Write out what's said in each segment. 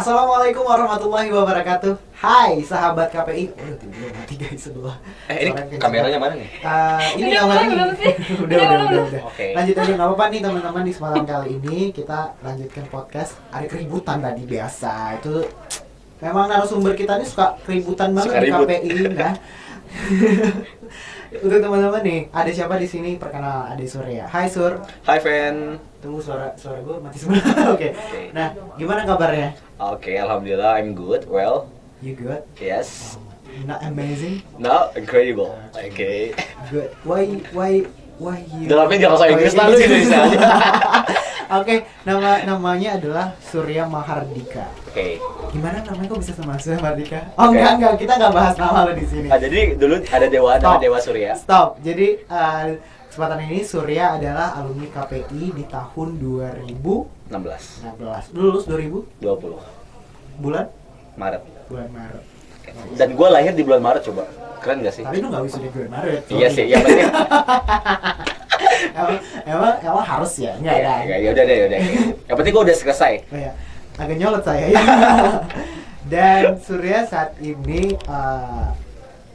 Assalamualaikum warahmatullahi wabarakatuh. Hai sahabat KPI. Tiba-tiba mati guys sebelah. Ini kameranya mana nih? Ini kameranya belum sih? udah. Oke. Lanjut aja, nggak apa-apa nih teman-teman. Di kesempatan kali ini kita lanjutkan podcast. Ada keributan tadi biasa. Itu memang narasumber kita ini suka keributan banget Suka di ribut. KPI, nah. Untuk teman-teman nih, ada siapa di sini? Perkenal, ada Surya. Hai Sur. Hai Fen. Tunggu suara gue mati semua. Oke. Nah, gimana kabarnya? Oke, alhamdulillah I'm good. Well, You good? yes. Not amazing? Now incredible. Oke. Good. Why you? Udah tapi jangan bahasa Inggris lah, lu Indonesia aja. Oke, namanya adalah Surya Mahardika. Oke. Gimana namanya kok bisa sama Surya Mahardika? Oh Oke. enggak, kita enggak bahas nama lo di sini. Jadi dulu ada Stop. Dewa Surya. Stop. Jadi kesempatan ini Surya adalah alumni KPI di tahun 2016. 16, Lulus 2000 20 bulan Maret. Maret. Dan gue lahir di bulan Maret coba. Keren gak sih? Tapi lu nggak wisuda bulan Maret. Iya sih, yang penting. emang harus ya? Enggak kan? Ya udah deh. Yang penting gue udah selesai. Oh ya, agak nyolot saya ya. Dan Surya saat ini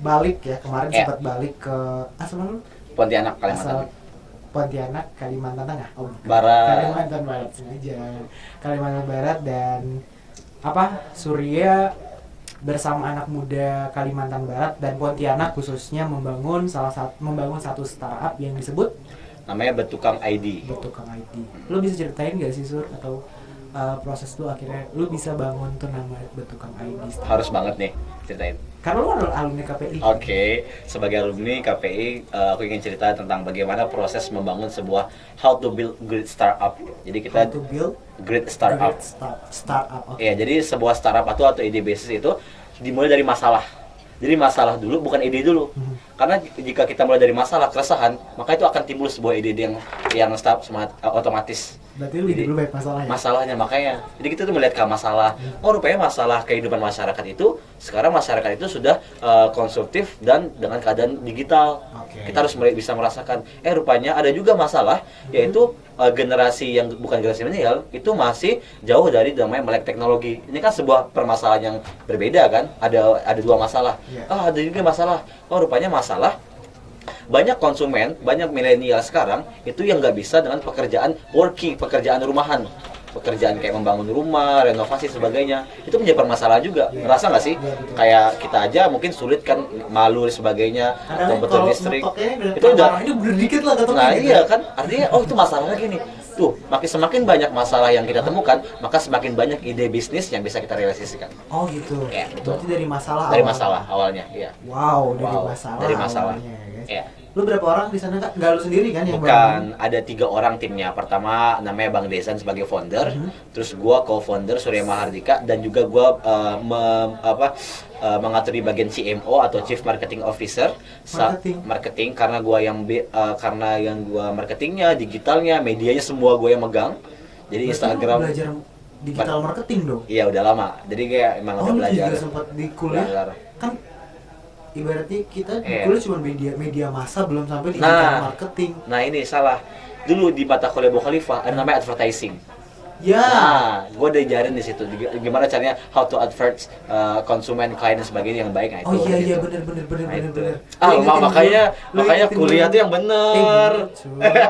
balik ya, kemarin Ya. sempat balik ke asal lu? Pontianak, Asal Kalimantan. Pontianak, Kalimantan Tengah. Oh, bukan. Barat. Kalimantan Barat sengaja. Kalimantan Barat. Dan apa? Surya bersama anak muda Kalimantan Barat dan Pontianak khususnya membangun satu startup yang disebut Namanya Betukang ID. Betukang IT. Lu bisa ceritain gak sih Sur, atau proses lu akhirnya lu bisa bangun tuh nama Betukang ID? Harus banget nih ceritain. Karena lu adalah alumni KPI. Oke, sebagai alumni KPI, aku ingin cerita tentang bagaimana proses membangun sebuah how to build great startup. Jadi kita How to build great startup. startup. Oke. Ya, jadi sebuah startup atau ide bisnis itu dimulai dari masalah. Jadi masalah dulu, bukan ide dulu. Karena jika kita mulai dari masalah, keresahan, maka itu akan timbul sebuah ide yang otomatis. Berarti lu hidup lu banyak masalah ya? Masalahnya makanya. Jadi kita tuh melihat ke masalah. Oh, rupanya masalah kehidupan masyarakat itu sekarang masyarakat itu sudah konsumtif dan dengan keadaan digital. Oke. Kita harus bisa merasakan. Rupanya ada juga masalah, yaitu generasi yang bukan generasi milenial itu masih jauh dari namanya melek teknologi. Ini kan sebuah permasalahan yang berbeda kan? Ada dua masalah. Iya. Ada juga masalah. Oh, rupanya masalah banyak konsumen, banyak milenial sekarang itu yang nggak bisa dengan pekerjaan rumahan, pekerjaan kayak membangun rumah, renovasi sebagainya, itu menjadi permasalahan juga. Iya. Ngerasa nggak sih? Iya, betul. Kayak kita aja mungkin sulit kan, malu dan sebagainya, Kadang komputer kalau listrik, ngetoknya itu udah. ini bener dikit lah ketoknya. Nah gitu. iya kan, artinya oh itu masalah lagi nih. Tuh, semakin banyak masalah yang kita temukan, maka semakin banyak ide bisnis yang bisa kita realisasikan. Oh gitu. Ya, betul. Berarti dari masalah. Dari awal. masalah awalnya, iya. Wow, dari Wow, masalah. dari masalah. awalnya, ya, guys. Iya. Lu berapa orang di sana Kak? Enggak lu sendiri kan yang Bukan, ada 3 orang timnya. Pertama namanya Bang Desan sebagai founder, terus gua co-founder Surya Mahardika, dan juga gua mengatur di bagian CMO atau Chief Marketing Officer. Marketing karena gua yang gua marketingnya, digitalnya, medianya semua gua yang megang. Jadi Berarti lu Instagram. belajar digital marketing dong? Iya udah lama. Jadi kayak emang udah lu belajar. juga sempat di kuliah Belajar. kan, ibaratnya kita di Iya. kuliah cuma media massa, belum sampai digital Nah. marketing. Nah ini salah. Dulu di mata kuliah Bu Khalifah ada namanya advertising. Ya. Nah, gue udah diajarin di situ gimana caranya how to advert konsumen, klien dan sebagainya yang baik. Nah, itu Oh iya gitu. bener. Nah, itu. Lu Ah, ingetin makanya gua. Lu makanya ingetin kuliah gua. tuh yang bener. Bener,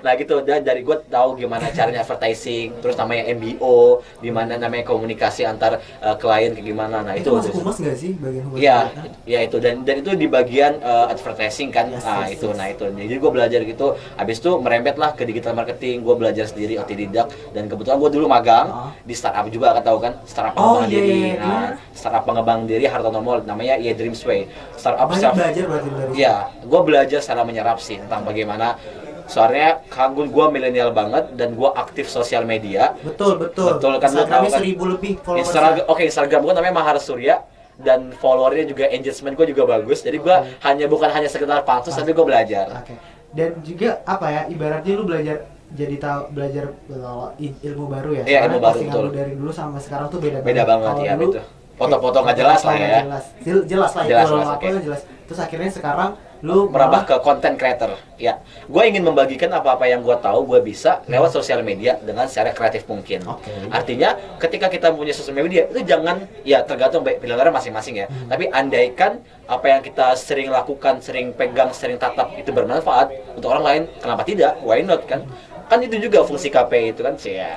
Nah gitu, dan dari gue tahu gimana caranya advertising, terus namanya MBO, di mana namanya komunikasi antar klien kayak gimana. Nah itu masuk humas nggak sih bagian humas? Iya, ya itu dan itu di bagian advertising kan. Yes, Nah, yes, itu. yes. Nah, itu. Jadi gue belajar gitu. Habis itu merembet lah ke digital marketing. Gue belajar sendiri otodidak, dan kebetulan gue dulu magang di startup juga, tahu kan? Startup Oh, pengembangan iya, diri. iya, Nah, iya. startup pengembang diri Hartono Mall namanya Ye Dreams Way. Startup Banyak belajar berarti dari Iya, gue belajar secara menyerap sih tentang bagaimana. Soalnya kagum gue milenial banget dan gue aktif sosial media. Betul Betul, kan, lu Instagramnya tahu kan. 1000 lebih followers. Instagram gue namanya Mahar Surya, dan followernya juga, engagement gue juga bagus. Jadi gue bukan hanya sekedar pansus, tapi gue belajar. Oke. Dan juga apa ya, ibaratnya lu belajar belajar ilmu baru ya. Iya, Soalnya ilmu baru, postingan betul. lu dari dulu sama sekarang tuh beda Beda banget Kalau ya, dulu, betul. Foto-foto nggak jelas lah ya. Jelas lah Jelas, itu jelas, apa oke. jelas. Terus akhirnya sekarang lu merambah ke content creator. Ya, gue ingin membagikan apa-apa yang gue tahu, gue bisa lewat sosial media dengan secara kreatif mungkin. Artinya, ketika kita punya sosial media, itu jangan, ya tergantung pilihan orang masing-masing ya. Tapi andaikan apa yang kita sering lakukan, sering pegang, sering tatap itu bermanfaat untuk orang lain, kenapa tidak? Why not kan? Kan itu juga fungsi KPI itu kan sih ya,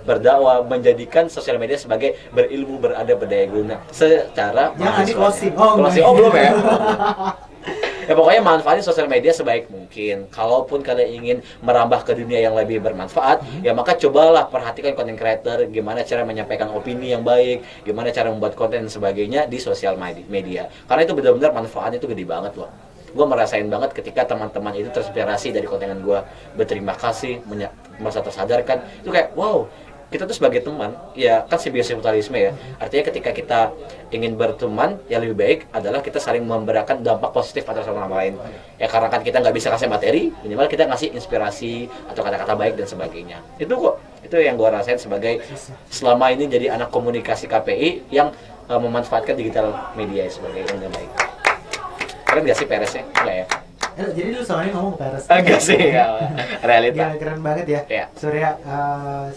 berdakwah, menjadikan sosial media sebagai berilmu, beradab, berdaya guna secara jangan di closing. belum ya. Ya pokoknya manfaatin sosial media sebaik mungkin. Kalaupun kalian ingin merambah ke dunia yang lebih bermanfaat, ya maka cobalah perhatikan content creator, gimana cara menyampaikan opini yang baik, gimana cara membuat konten dan sebagainya di sosial media. Karena itu benar-benar manfaatnya itu gede banget loh. Gue merasain banget ketika teman-teman itu terinspirasi dari kontenan gue, berterima kasih, merasa tersadarkan. Itu kayak wow, kita tuh sebagai teman, ya kan simbiosis mutualisme ya. Artinya ketika kita ingin berteman, yang lebih baik adalah kita saling memberikan dampak positif atas orang lain. Ya karena kan kita nggak bisa kasih materi, minimal kita ngasih inspirasi atau kata-kata baik dan sebagainya. Itu kok, itu yang gue rasain sebagai selama ini jadi anak komunikasi KPI yang memanfaatkan digital media sebagai yang baik. Keren nggak sih peresnya? Enggak ya? Jadi lu selama ini ngomong ke Peres? Enggak sih, realita. Gila, keren banget ya. Yeah. Surya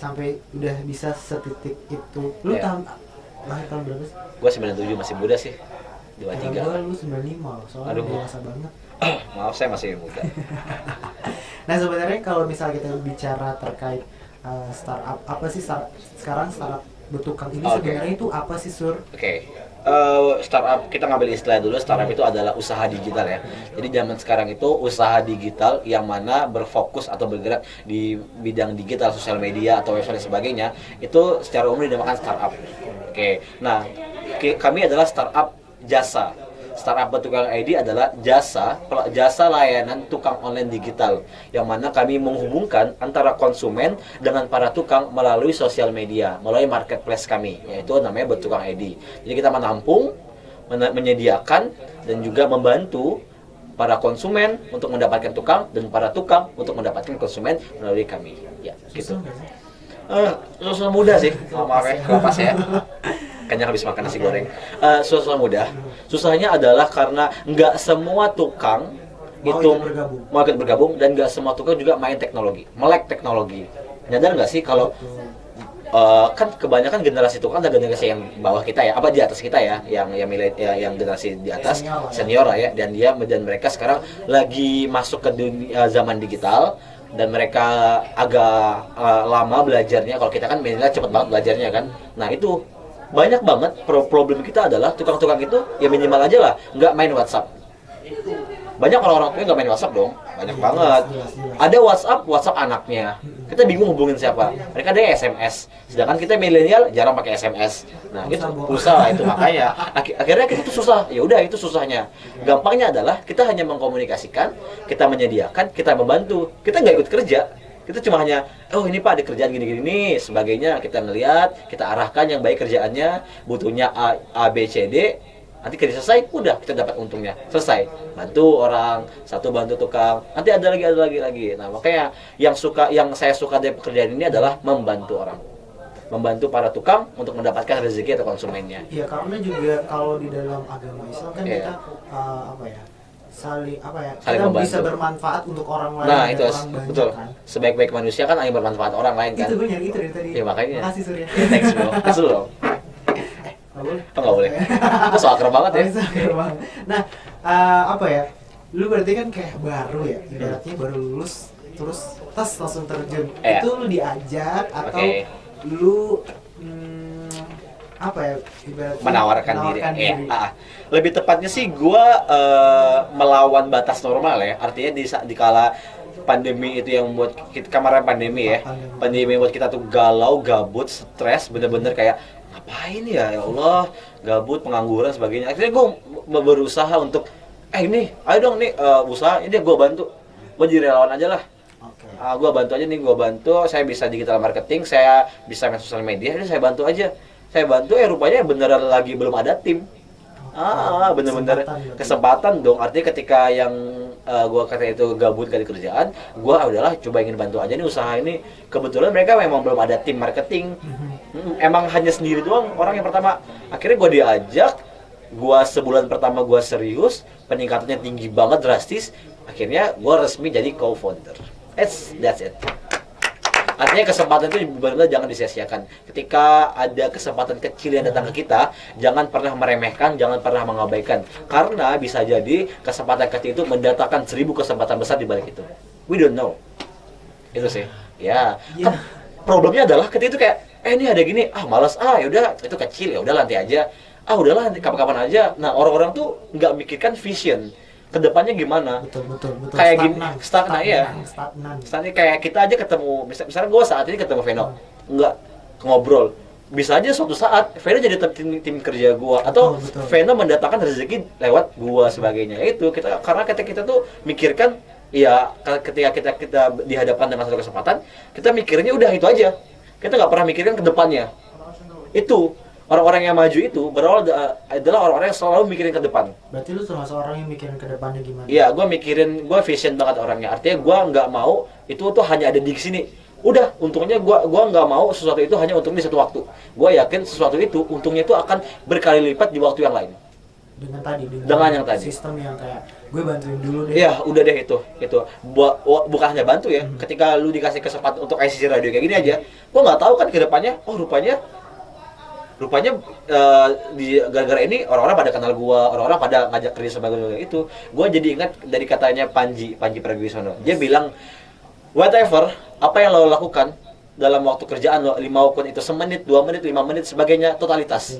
sampai udah bisa setitik itu. Lu lahir tahun berapa sih? Gue 97, masih muda sih. 23. Gue lu 95 loh, soalnya Aduh. dewasa banget. Maaf, saya masih muda. Nah sebenarnya kalau misalnya kita bicara terkait startup, apa sih sekarang startup bertukang ini sebenarnya itu apa sih, Sur? Oke. Startup, kita ngambil istilah dulu, startup itu adalah usaha digital ya. Jadi zaman sekarang itu usaha digital yang mana berfokus atau bergerak di bidang digital, sosial media atau website dan sebagainya, itu secara umum dinamakan startup. Oke. Nah, kami adalah startup jasa. Startup Bertukang ID adalah jasa layanan tukang online digital, yang mana kami menghubungkan antara konsumen dengan para tukang melalui sosial media, melalui marketplace kami, yaitu namanya Bertukang ID. Jadi kita menampung, menyediakan, dan juga membantu para konsumen untuk mendapatkan tukang, dan para tukang untuk mendapatkan konsumen melalui kami. Ya, gitu. Susah mudah sih, maaf ya, lepas ya. Kayaknya habis makan nasi goreng. Susah mudah. Susahnya adalah karena nggak semua tukang mau ikut bergabung, dan nggak semua tukang juga main teknologi, melek teknologi. Nyadar nggak sih kalau kan kebanyakan generasi tukang ada generasi yang bawah kita ya, apa di atas kita ya, yang generasi di atas senior lah ya, dan mereka sekarang lagi masuk ke dunia zaman digital. Dan mereka agak lama belajarnya. Kalau kita kan milenial cepet banget belajarnya kan. Nah itu banyak banget problem kita adalah tukang-tukang itu ya minimal aja lah nggak main WhatsApp. Banyak orang-orang tua nggak main WhatsApp dong, banyak banget. Ada WhatsApp anaknya, kita bingung hubungin siapa. Mereka ada SMS, sedangkan kita milenial jarang pakai SMS. Nah itu susah lah itu, makanya akhirnya kita tuh susah. Ya udah itu susahnya. Gampangnya adalah kita hanya mengkomunikasikan, kita menyediakan, kita membantu. Kita nggak ikut kerja. Kita cuma hanya, oh ini Pak ada kerjaan gini-gini nih, sebagainya. Kita ngelihat, kita arahkan yang baik kerjaannya, butuhnya A, B, C, D. Nanti kerja selesai, udah kita dapat untungnya. Selesai. Bantu orang, satu bantu tukang. Nanti ada lagi. Nah makanya yang saya suka dari pekerjaan ini adalah membantu orang. Membantu para tukang untuk mendapatkan rezeki atau konsumennya. Iya, karena juga kalau di dalam agama Islam kan kita saling kita membantu. bisa bermanfaat untuk orang lain. Nah itu orang banyak, betul kan? Sebaik-baik manusia kan yang bermanfaat orang lain kan. Itu banyak itu dari tadi. Ya makanya. Makasih Surya. Thanks bro. Thanks dulu dong. Nggak boleh. Itu soal keren banget ya. Nah lu berarti kan kayak baru ya, ibaratnya baru lulus terus langsung terjun. Itu lu diajak atau lu ibaratnya menawarkan diri. Lebih tepatnya sih gue melawan batas normal ya. Artinya di kala pandemi itu yang membuat kita, kemarin pandemi ya, pandemi membuat kita tuh galau, gabut, stres, bener-bener kayak ngapain ya Allah, gabut, pengangguran sebagainya. Akhirnya gue berusaha untuk ini ayo dong nih usaha ini gue bantu, gue jadi relawan aja lah. Gue bantu aja nih, saya bisa digital marketing, saya bisa main sosial media, jadi saya bantu aja. Saya bantu rupanya beneran lagi belum ada tim. Bener-bener kesempatan dong. Artinya ketika yang gue kata itu gabut gak ada kerjaan, gue udahlah coba ingin bantu aja nih usaha ini. Kebetulan mereka memang belum ada tim marketing, emang hanya sendiri doang orang yang pertama. Akhirnya gue diajak, gua sebulan pertama gua serius, peningkatannya tinggi banget, drastis. Akhirnya gua resmi jadi co-founder. That's it. Artinya kesempatan itu benar-benar jangan disia-siakan. Ketika ada kesempatan kecil yang datang ke kita, jangan pernah meremehkan, jangan pernah mengabaikan. Karena bisa jadi kesempatan kecil itu mendatangkan 1000 kesempatan besar di balik itu. We don't know. Itu sih. Ya. Kan problemnya adalah ketika itu kayak, ini ada gini, malas, yaudah itu kecil, ya udah nanti aja. Udahlah nanti kapan-kapan aja. Nah, orang-orang tuh nggak mikirkan vision. Kedepannya gimana? Betul. Kayak gini, stagnan ya. Stagnan. Kayak kita aja ketemu, misalnya gue saat ini ketemu Veno, nggak ngobrol. Bisa aja suatu saat Veno jadi tim kerja gue, atau Betul. Veno mendatangkan rezeki lewat gue sebagainya. Itu kita karena kita tuh mikirkan, ya ketika kita dihadapkan dengan satu kesempatan, kita mikirnya udah itu aja. Kita nggak pernah mikirkan ke depannya. Itu orang-orang yang maju itu berawal adalah orang-orang yang selalu mikirin ke depan. Berarti lu termasuk orang yang mikirin ke depannya gimana? Iya, gue vision banget orangnya. Artinya gue nggak mau itu tuh hanya ada di sini. Udah, untungnya gue nggak mau sesuatu itu hanya untung di satu waktu. Gue yakin sesuatu itu untungnya itu akan berkali lipat di waktu yang lain. Dengan yang tadi. Sistem yang kayak gue bantuin dulu deh. Iya, udah deh itu. Bukan hanya bantu ya. Ketika lu dikasih kesempatan untuk ICC radio kayak gini aja, gue nggak tahu kan ke depannya. Rupanya di gara-gara ini orang-orang pada kenal gua, orang-orang pada ngajak kerja sama gua itu. Gua jadi ingat dari katanya Panji Pragiwaksono. Dia bilang, whatever apa yang lo lakukan dalam waktu kerjaan lo, maupun itu semenit, 2 menit, 5 menit sebagainya, totalitas.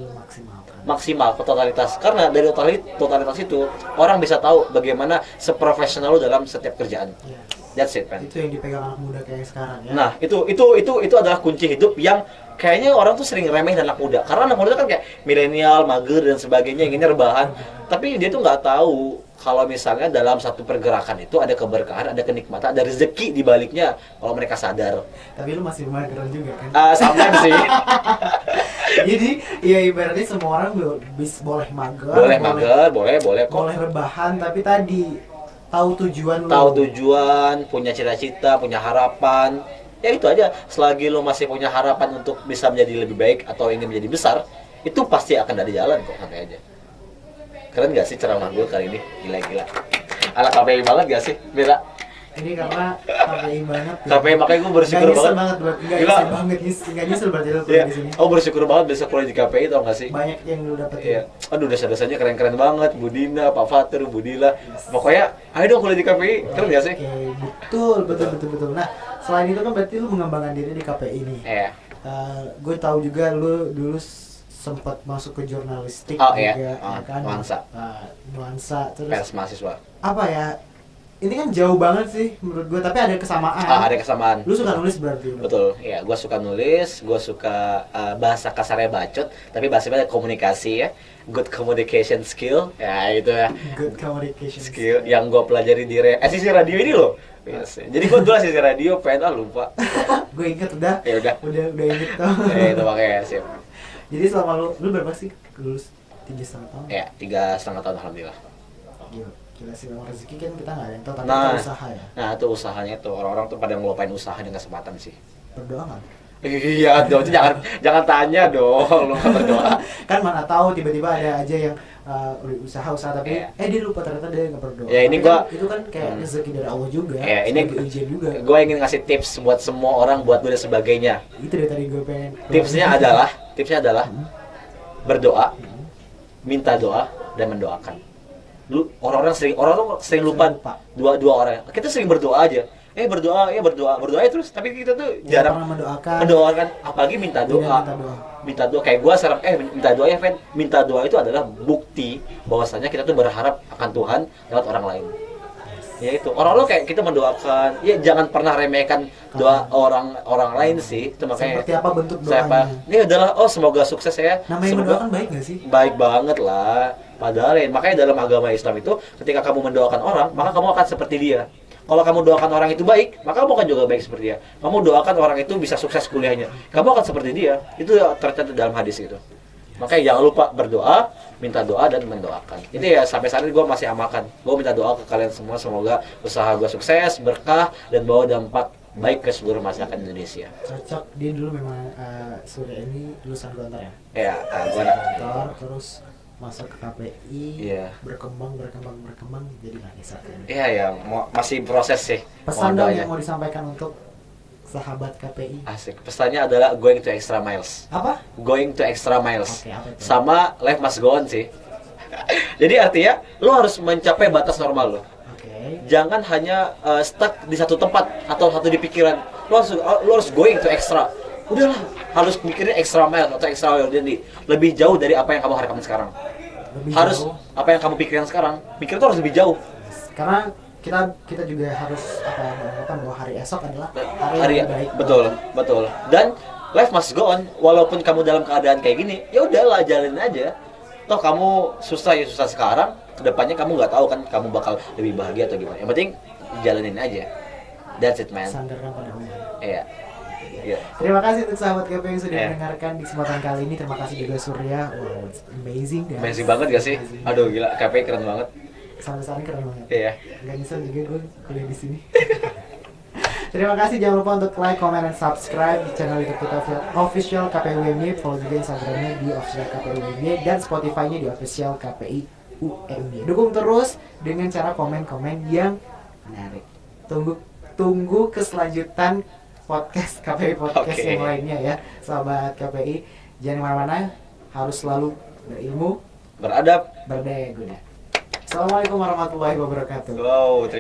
Maksimal totalitas. Karena dari totalitas itu orang bisa tahu bagaimana seprofesional lo dalam setiap kerjaan. That's it, man. Itu yang dipegang anak muda kayak sekarang ya. Nah, itu adalah kunci hidup yang kayaknya orang tuh sering remeh anak muda. Karena anak muda kan kayak milenial, mager dan sebagainya, inginnya rebahan. Tapi dia tuh nggak tahu kalau misalnya dalam satu pergerakan itu ada keberkahan, ada kenikmatan, ada rezeki di baliknya kalau mereka sadar. Tapi lu masih mageran juga kan? Sometimes sih. Jadi, ya ibaratnya semua orang boleh mager. Boleh kok. Boleh rebahan, tapi tadi tahu tujuan lu. Tahu tujuan, punya cita-cita, punya harapan. Ya itu aja, selagi lo masih punya harapan untuk bisa menjadi lebih baik atau ingin menjadi besar, itu pasti akan ada jalan kok, santai aja. Keren gak sih ceramah gue kali ini? Gila. Ala KPI banget gak sih, Mira? Ini karena KPI banget. KPI makanya gue bersyukur banget. Gak nyesel berarti lu kuliah di sini. Oh, bersyukur banget bisa kuliah di KPI, tau gak sih? Banyak yang lu dapetin. Iya. Aduh, desa-desanya keren-keren banget. Budina, Pak Fatur, Budila. Pokoknya, ayo dong kuliah di KPI. Keren gak sih? Betul. Nah, selain itu kan berarti lu mengembangkan diri di KPI nih. Iya. Gue tahu juga lu dulu sempat masuk ke jurnalistik juga, ya kan? Nuansa terus. Pers mahasiswa. Apa ya? Ini kan jauh banget sih menurut gue, tapi ada kesamaan. Ada kesamaan. Lu suka nulis berarti? Betul, ya. Gue suka nulis, gue suka bahasa kasarnya bacot, tapi bahasanya komunikasi ya. Good communication skill, ya itu ya. Good communication skill yang gue pelajari di sisi radio ini loh. Yes. Jadi gue dulu sisi radio, lupa. Gue inget udah. Ya udah. Udah inget tuh. Ya itu makanya sih. Jadi selama lu berapa sih lulus 3,5 tahun? Ya, 3,5 tahun alhamdulillah. Gila sih, memang rezeki kan kita nggak ada yang tahu, tapi nah, itu usaha ya. Nah, itu usahanya tuh, orang-orang tuh pada ngelupain usaha dan kesempatan sih. Berdoa nggak? Iya dong, jangan tanya dong, lu nggak berdoa. Kan mana tahu tiba-tiba ada aja yang usaha tapi dia lupa ternyata dia nggak berdoa. Ya ini gua itu kan kayak rezeki dari Allah juga. Ya ini ujian juga. Gue ingin ngasih tips buat semua orang, buat gue dan sebagainya. Itu dari tadi gue pengen. Tipsnya adalah berdoa, minta doa dan mendoakan. Orang sering lupa dua orang. Kita sering berdoa aja. Berdoa ya terus. Tapi kita tuh jarang mendoakan, apalagi minta doa. Minta doa kayak gue sekarang minta doa ya, Fen. Minta doa itu adalah bukti bahwasanya kita tuh berharap akan Tuhan lewat orang lain. Ya itu. Orang-orang kayak kita mendoakan, ya jangan pernah remehkan doa orang lain sih. Itu makanya seperti apa bentuk doanya? Ini adalah semoga sukses ya. Namanya mendoakan baik gak sih? Baik banget lah. Padahal makanya dalam agama Islam itu ketika kamu mendoakan orang, maka kamu akan seperti dia. Kalau kamu doakan orang itu baik, maka kamu akan juga baik seperti dia. Kamu doakan orang itu bisa sukses kuliahnya, kamu akan seperti dia. Itu tercatat dalam hadis itu. Makanya jangan lupa berdoa, minta doa dan mendoakan. Itu ya sampai saat ini gue masih amalkan. Gue minta doa ke kalian semua, semoga usaha gue sukses, berkah, dan bawa dampak baik ke seluruh masyarakat Indonesia. Cocok, dia dulu memang Surya ini lulusan Gontor ya? Iya, Gontor, terus masuk ke KPI, Iya. berkembang jadi lagi saat ini. Iya ya, masih proses sih. Pesan dong Mohon doanya. yang mau disampaikan untuk sahabat KPI. Asik. Pesannya adalah going to extra miles. Apa? Going to extra miles. Oke, apa itu? Sama life must go on sih. Jadi artinya lo harus mencapai batas normal lo. Oke. Jangan hanya stuck di satu tempat atau satu di pikiran. Lo harus going to extra. Udahlah, harus mikirin extra mile atau extra mile, jadi lebih jauh dari apa yang kamu harapkan sekarang. Lebih Harus jauh. apa yang kamu pikirin sekarang, mikir itu harus lebih jauh. Karena kita juga harus mengatakan bahwa hari esok adalah hari yang lebih baik. Betul. Dan life must go on. Walaupun kamu dalam keadaan kayak gini, ya udahlah, jalanin aja. Toh kamu susah ya susah sekarang, kedepannya kamu nggak tahu kan kamu bakal lebih bahagia atau gimana. Yang penting jalanin aja. That's it, man. Sandarkan pada Allah. Iya. Iya. Terima kasih untuk sahabat KPI yang sudah Iya. mendengarkan di kesempatan kali ini. Terima kasih juga Surya. Wow, it's amazing guys. Amazing banget gak sih? Amazing. Aduh gila, KPI keren banget. Sampai saat ini keren banget. Iya. Gak nyesel juga gue kuliah di sini. Terima kasih, jangan lupa untuk like, comment, dan subscribe di channel YouTube kita official KPI UMY. Follow juga Instagramnya di official KPI UMY dan Spotify-nya di official KPI UMY. Dukung terus dengan cara komen-komen yang menarik. Tunggu keselanjutan podcast KPI podcast Oke. yang lainnya ya, sahabat KPI. Jangan kemana-mana, harus selalu berilmu, Beradab. berdaya guna. Assalamualaikum warahmatullahi wabarakatuh. Wow.